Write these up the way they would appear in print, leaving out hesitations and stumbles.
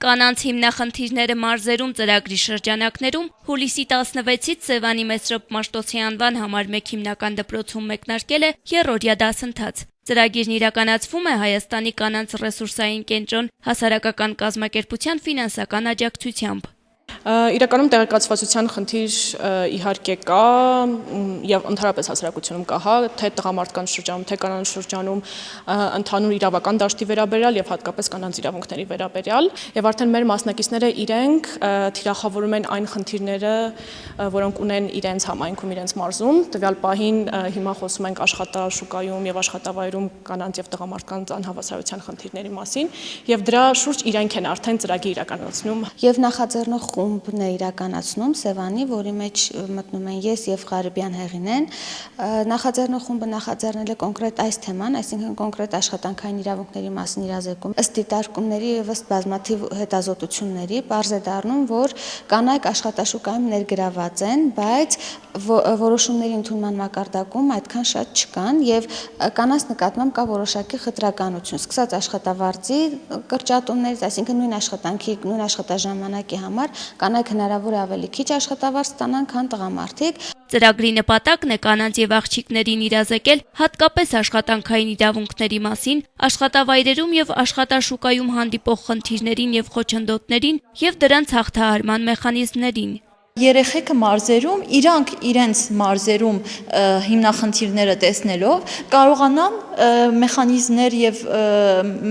Կանանց հիմնախնդիրները մարզերում ծրագրի շրջանակներում հուլիսի 16-ից Սևանի Մեսրոպ Մաշտոցի անվան համար 1 հիմնական դպրոցում մեկնարկել է եռօրյա դասընթաց։ Ծրագիրն իրականացվում է Հայաստանի կանանց ռեսուրսային կենտրոն հասարակական կազմակերպության ֆինանսական աջակցությամբ։ Իրականում տեղեկացվածության խնդիր իհարկե կա եւ ընդհանրապես հասարակությունում կա, թե տղամարդկանց շրջանում, թե կանանց շրջանում ընդհանուր իրավական դաշտի վերաբերյալ եւ հատկապես կանանց իրավունքների վերաբերյալ եւ արդեն մեր մասնակիցները իրենք թիրախավորում են այն խնդիրները, որոնք ունեն իրենց համայնքում, իրենց մարզում։ Տվյալ պահին հիմա խոսում ենք աշխատաշուկայում եւ աշխատավայրում կանանց եւ տղամարդկանց անհավասարության խնդիրների մասին եւ դրա շուրջ իրենք են արդեն ծրագիր իրականացնում եւ նախաձեռնող խումբն է իրականացնում Սևանի, որի մեջ մտնում են ես եւ Ղարիբյան Հեղինեն։ Նախաձեռնող խումբը նախաձեռնել է կոնկրետ այս թեման, այսինքն կոնկրետ աշխատանքային իրավունքների մասին իրազեկում։ Ըստ դիտարկումների եւ ըստ բազմաթիվ հետազոտությունների պարզ է դառնում, որ կանայք աշխատաշուկայում ներգրաված են, բայց որոշումների ընդունման մակարդակում այդքան շատ չկան եւ կանանց նկատմամբ կա որոշակի խտրականություն, սկսած աշխատավարձի կրճատումներից, այսինքն նույն աշխատանքի, նույն աշխատաժամանակի համար կանայք հնարավոր է ավելի քիչ աշխատավարձ ստանան, քան տղամարդիկ։ Ծրագրի նպատակն է կանանց եւ աղջիկներին իրազեկել հատկապես աշխատանքային իրավունքների մասին, աշխատավայրերում եւ աշխատաշուկայում հանդիպող խնդիրներին եւ խոչընդոտներին եւ դրանց հաղթահարման մեխանիզմներին։ Երեխեքը մարզերում իրանք իրենց մարզերում հիմնախնդիրները տեսնելով կարողանան մեխանիզմներ եւ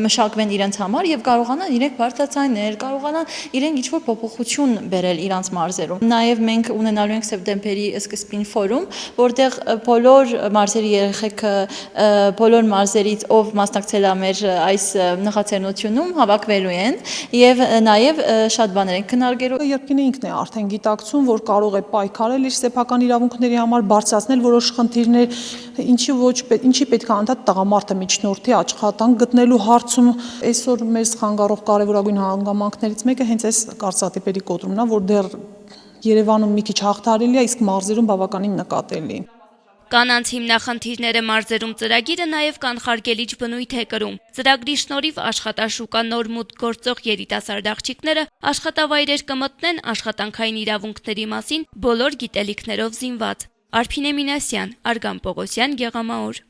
մշակվեն իրենց համար եւ կարողանան իրենք բարձրացնել, կարողանան իրենք ինչ-որ փոփոխություն բերել իրենց մարզերում։ Նաեւ մենք ունենալու ենք սեպտեմբերի սկզբին ֆորում, որտեղ բոլոր մարզերի երեխեքը բոլոր մարզերից ով մասնակցել է մեր այս նախաձեռնությունում հավաքվելու են եւ նաեւ շատ բաներ են քննարկելու։ Երկինը ինքն է արդեն գիտակցում, որ կարող է պայքարել իր սեփական իրավունքների համար, բարձրացնել որոշ խնդիրներ, ինչի պետք է անդադ տղամարդը միջնորդի աշխատանք գտնելու հարցում։ Այսօր մեզ խանգարող կարևորագույն հանգամանքներից մեկը հենց այս կարծրատիպերի կոտրումն է, որ դեռ Երևանում մի քիչ հաղթարելի է, իսկ մարզերում բավականին նկատելի։ Կանանց հիմնախնդիրները մարզերում ծրագիրը նաև կանխարգելիչ բնույթ է կրում։ Ծրագրի շնորհիվ աշխատաշուկա նոր մուտք գործող երիտասարդ աղջիկները աշխատավայրեր կմտնեն աշխատանքային իրավունքների մասին բոլոր գիտելիքներով զինված։ Արփինե Մինասյան, Արգամ Պողոսյան, Գեղամաուր։